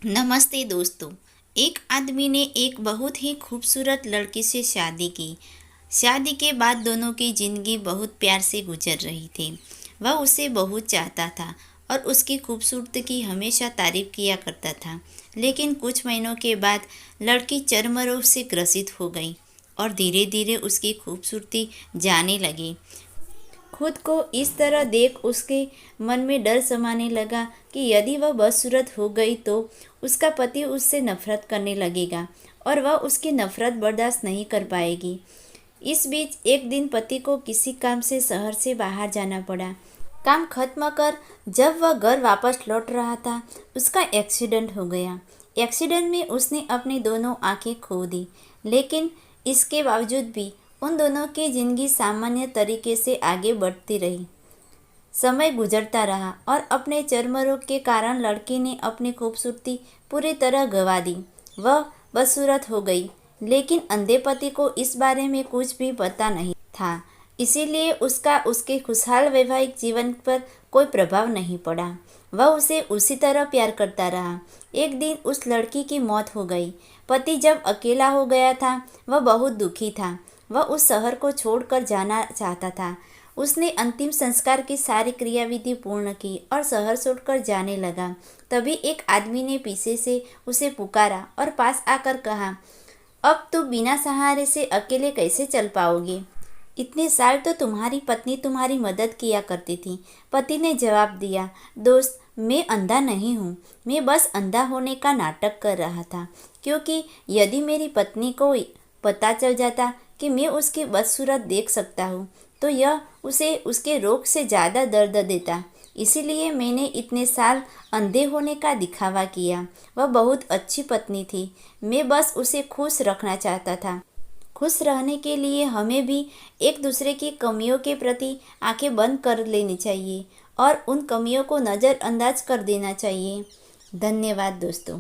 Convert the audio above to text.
नमस्ते दोस्तों। एक आदमी ने एक बहुत ही खूबसूरत लड़की से शादी की। शादी के बाद दोनों की ज़िंदगी बहुत प्यार से गुजर रही थी। वह उसे बहुत चाहता था और उसकी खूबसूरती की हमेशा तारीफ किया करता था। लेकिन कुछ महीनों के बाद लड़की चर्म रोग से ग्रसित हो गई और धीरे धीरे उसकी खूबसूरती जाने लगी। खुद को इस तरह देख उसके मन में डर समाने लगा कि यदि वह बदसूरत हो गई तो उसका पति उससे नफरत करने लगेगा और वह उसकी नफरत बर्दाश्त नहीं कर पाएगी। इस बीच एक दिन पति को किसी काम से शहर से बाहर जाना पड़ा। काम खत्म कर जब वह घर वापस लौट रहा था, उसका एक्सीडेंट हो गया। एक्सीडेंट में उसने अपनी दोनों आंखें खो दी, लेकिन इसके बावजूद भी उन दोनों की जिंदगी सामान्य तरीके से आगे बढ़ती रही। समय गुजरता रहा और अपने चर्म रोग के कारण लड़की ने अपनी खूबसूरती पूरी तरह गंवा दी। वह बदसूरत हो गई, लेकिन अंधे पति को इस बारे में कुछ भी पता नहीं था। इसीलिए उसका उसके खुशहाल वैवाहिक जीवन पर कोई प्रभाव नहीं पड़ा। वह उसे उसी तरह प्यार करता रहा। एक दिन उस लड़की की मौत हो गई। पति जब अकेला हो गया था, वह बहुत दुखी था। वह उस शहर को छोड़कर जाना चाहता था। उसने अंतिम संस्कार की सारी क्रियाविधि पूर्ण की और शहर छोड़कर जाने लगा। तभी एक आदमी ने पीछे से उसे पुकारा और पास आकर कहा, अब तू बिना सहारे से अकेले कैसे चल पाओगे? इतने साल तो तुम्हारी पत्नी तुम्हारी मदद किया करती थी। पति ने जवाब दिया, दोस्त, मैं अंधा नहीं हूँ। मैं बस अंधा होने का नाटक कर रहा था, क्योंकि यदि मेरी पत्नी को पता चल जाता कि मैं उसकी बदसूरत देख सकता हूँ तो यह उसे उसके रोग से ज़्यादा दर्द देता। इसीलिए मैंने इतने साल अंधे होने का दिखावा किया। वह बहुत अच्छी पत्नी थी। मैं बस उसे खुश रखना चाहता था। खुश रहने के लिए हमें भी एक दूसरे की कमियों के प्रति आंखें बंद कर लेनी चाहिए और उन कमियों को नज़रअंदाज कर देना चाहिए। धन्यवाद दोस्तों।